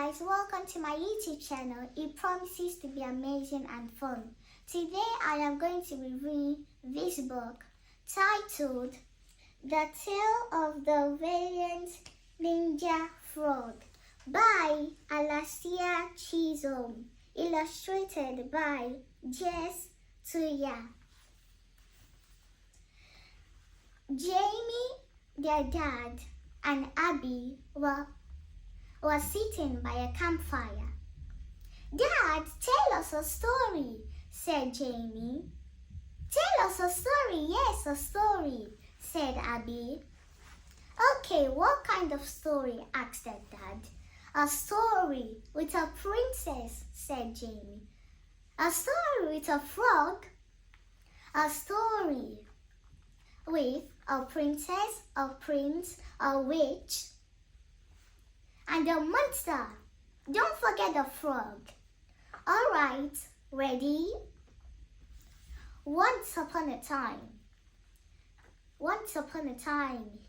guys, welcome to my YouTube channel. It promises to be amazing and fun. Today I am going to review this book titled The Tale of the Valiant Ninja Frog by Alastiar Chisholm, illustrated by Jez Tuya. Jamie, their dad, and Abby were sitting by a campfire. "Dad, tell us a story," said Jamie. "Tell us a story, yes, a story," said Abby. "Okay, what kind of story?" asked their dad. "A story with a princess," said Jamie. "A story with a frog?" "A story with a princess, a prince, a witch, and a monster. Don't forget the frog." "All right, ready?" Once upon a time,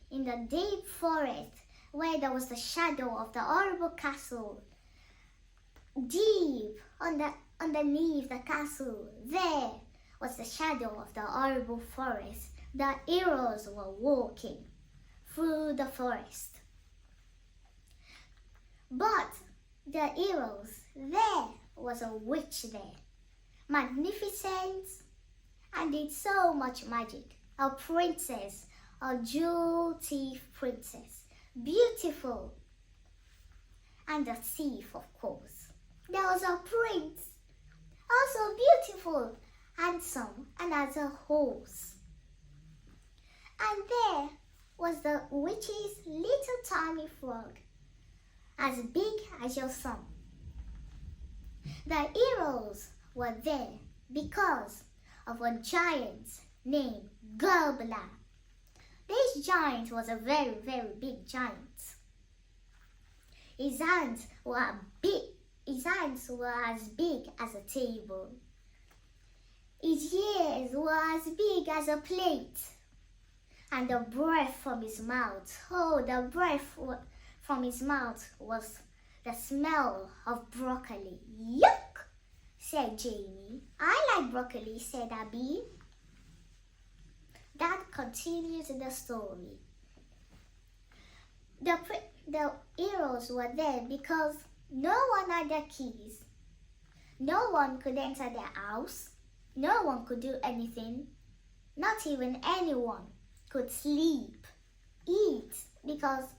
in the deep forest where there was the shadow of the horrible castle, deep underneath the castle, there was the shadow of the horrible forest. The heroes were walking through the forest. But the heroes, there was a witch there, magnificent and did so much magic. A princess, a jewel-thief princess, beautiful, and a thief, of course. There was a prince, also beautiful, handsome, and has a horse. And there was the witch's little tiny frog, as big as your thumb. The heroes were there because of a giant named Gobbler. This giant was a very, very big giant. His hands were as big as a table. His ears were as big as a plate. And the breath from his mouth, from his mouth was the smell of broccoli. "Yuck," said Jamie. "I like broccoli," said Abby. That continues the story. The heroes were there because no one had their keys. No one could enter their house. No one could do anything. Not even anyone could sleep, eat, because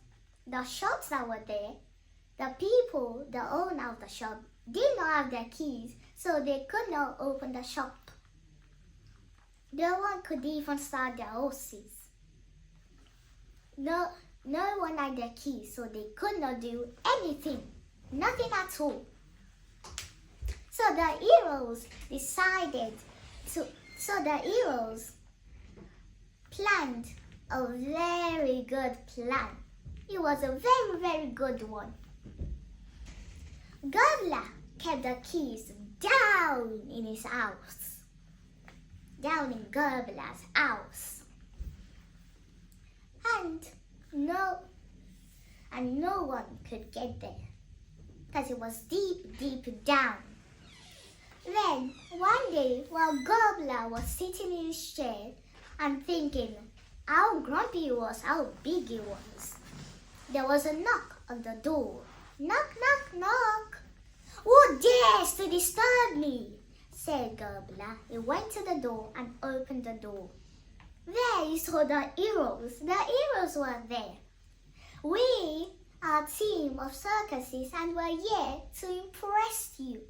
the shops that were there, the people, the owner of the shop, did not have their keys, so they could not open the shop. No one could even start their horses. No one had their keys, so they could not do anything, nothing at all. So the heroes planned a very good plan. It was a very, very good one. Gobbler kept the keys down in his house, down in Gobbler's house, and no one could get there because it was deep, deep down. Then one day, while Gobbler was sitting in his chair and thinking how grumpy he was, how big he was, there was a knock on the door. "Knock, knock, knock." "Who dares to disturb me?" said Gobbler. He went to the door and opened the door. There he saw the heroes. The heroes were there. "We are a team of circuses and we're here to impress you."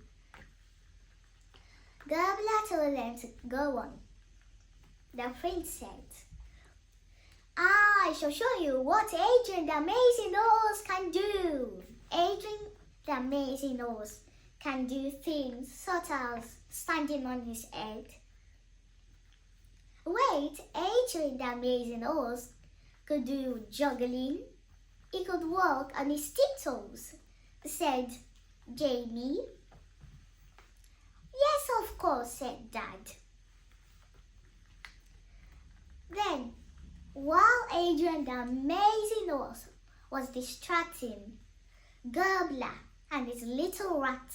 Gobbler told them to go on. The prince said, "I shall show you what Adrian the Amazing Horse can do." Adrian the Amazing Horse can do things such as standing on his head. Wait, Adrian the Amazing Horse could do juggling. He could walk on his tiptoes, said Jamie. "Yes, of course," said Dad. Then, while Adrian the Amazing Horse was distracting Gobbler and his little rat.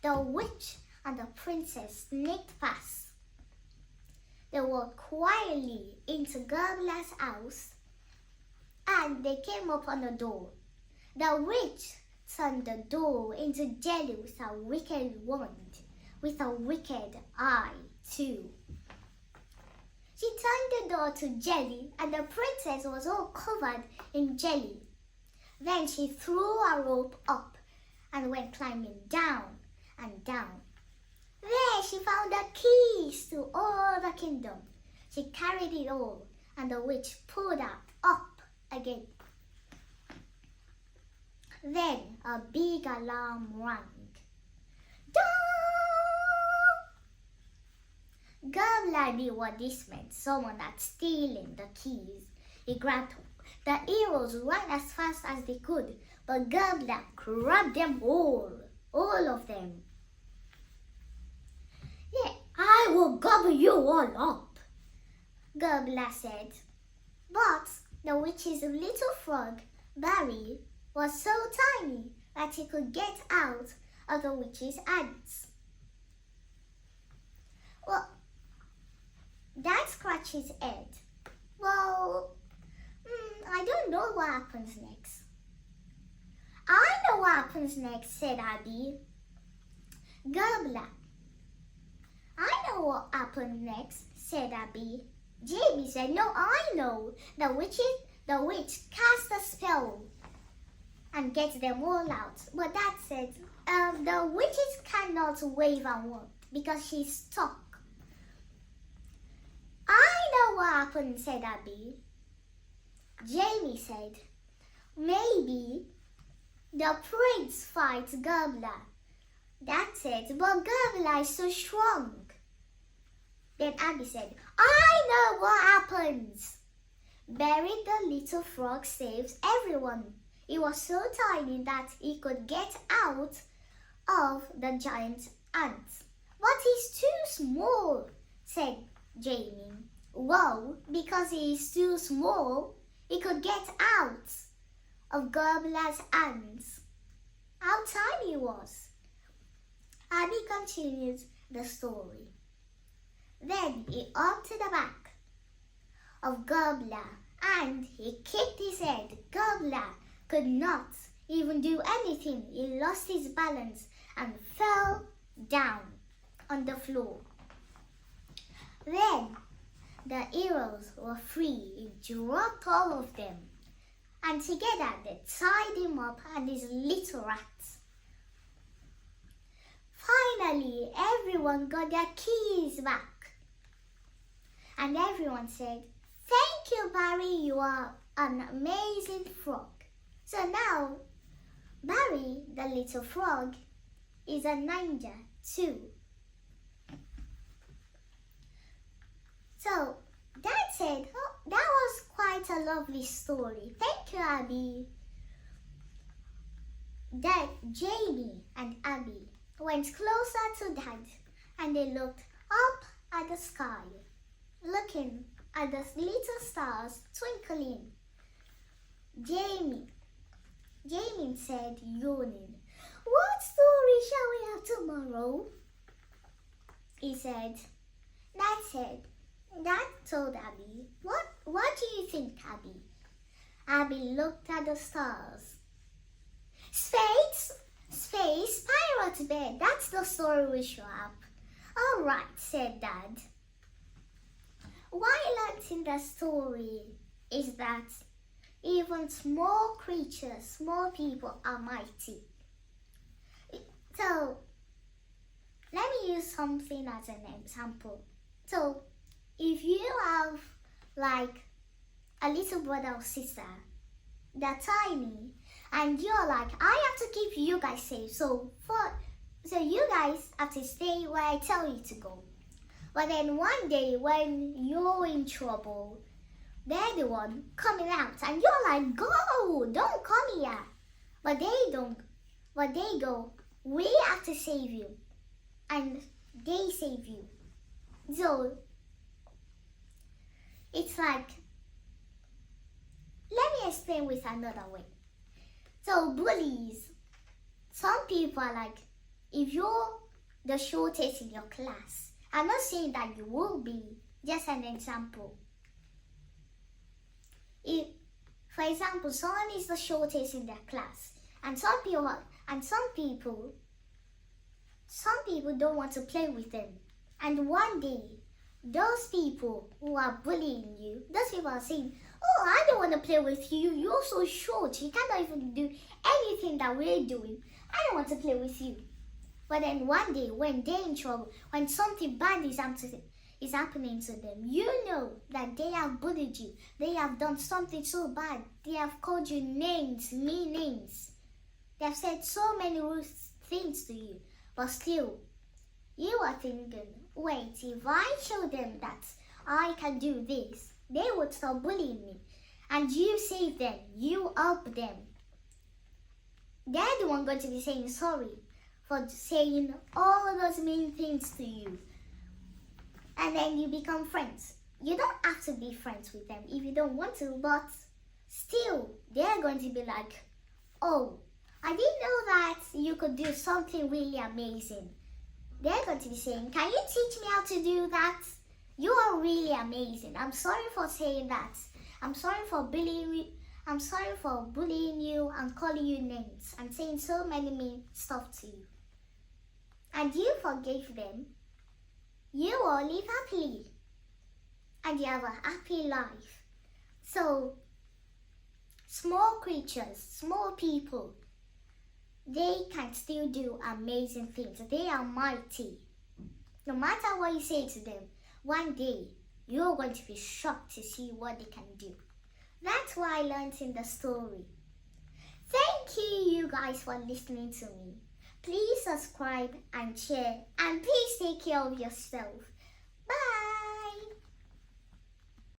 The witch and the princess sneaked past. They walked quietly into Gobbler's house and they came up on the door. The witch turned the door into jelly with a wicked wand, with a wicked eye too. She turned the door to jelly and the princess was all covered in jelly. Then she threw a rope up and went climbing down and down. There she found the keys to all the kingdom. She carried it all and the witch pulled her up again. Then a big alarm rang. Dong! Gobbler knew what this meant. Someone had stolen the keys. He grabbed them. The heroes ran as fast as they could, but Gobbler grabbed them all of them. Yeah, I will gobble you all up, Gobbler said. But the witch's little frog, Barry, was so tiny that he could get out of the witch's hands. Well, Dad scratched his head. Well, I don't know what happens next. I know what happens next, said Abby. Gobbler. I know what happened next, said Abby. Jamie said, no, I know. The witch cast a spell and gets them all out. But Dad said, the witches cannot wave a wand because she's stuck. I know what happened, said Abby. Jamie said, maybe the prince fights Gobbler. Dad said, but Gobbler is so strong. Then Abby said, I know what happens. Barry the little frog saves everyone. He was so tiny that he could get out of the giant's hands. But he's too small, said Jamie. Well, because he is too small, he could get out of Gobbler's hands. How tiny he was. Abby continued the story. Then he up to the back of Gobbler and he kicked his head. Gobbler could not even do anything. He lost his balance and fell down on the floor. Then the heroes were free. He dropped all of them. And together they tied him up and his little rats. Finally, everyone got their keys back. And everyone said, thank you, Barry, you are an amazing frog. So now, Barry, the little frog, is a ninja too. So, Dad said, oh, that was quite a lovely story. Thank you, Abby. Dad, Jamie and Abby went closer to Dad and they looked up at the sky, looking at the little stars twinkling. Jamie said, yawning, what story shall we have tomorrow? He said. Dad told Abby, what do you think, Abby? Abby looked at the stars. Space pirate bed, that's the story we should have. All right, said Dad. What I learned in the story is that even small creatures, small people are mighty. So, let me use something as an example. So, if you have like a little brother or sister, they're tiny, and you're like, I have to keep you guys safe. So you guys have to stay where I tell you to go. But then one day when you're in trouble, they're the one coming out and you're like, go, don't come here. But they don't. But they go, we have to save you. And they save you. So, it's like, let me explain with another way. So bullies Some people are like, if you're the shortest in your class, I'm not saying that you will be, just an example. If, for example, someone is the shortest in their class, and some people don't want to play with them. And one day, those people who are bullying you, those people are saying, oh, I don't want to play with you. You're so short. You cannot even do anything that we're doing. I don't want to play with you. But then one day, when they're in trouble, when something bad is happening to them, you know that they have bullied you. They have done something so bad. They have called you names, mean names. They have said so many rude things to you. But still, you are thinking, wait, if I show them that I can do this, they would stop bullying me. And you save them, you help them. They're the one going to be saying sorry for saying all of those mean things to you. And then you become friends. You don't have to be friends with them if you don't want to, but still, they're going to be like, oh, I didn't know that you could do something really amazing. They're going to be saying, can you teach me how to do that? You are really amazing. I'm sorry for saying that. I'm sorry for bullying you. I'm sorry for bullying you and calling you names and saying so many mean stuff to you. And you forgave them. You all live happily. And you have a happy life. So, small creatures, small people, they can still do amazing things. They are mighty. No matter what you say to them, one day you're going to be shocked to see what they can do. That's what I learned in the story. Thank you guys for listening to me. Please subscribe and share, and please take care of yourself.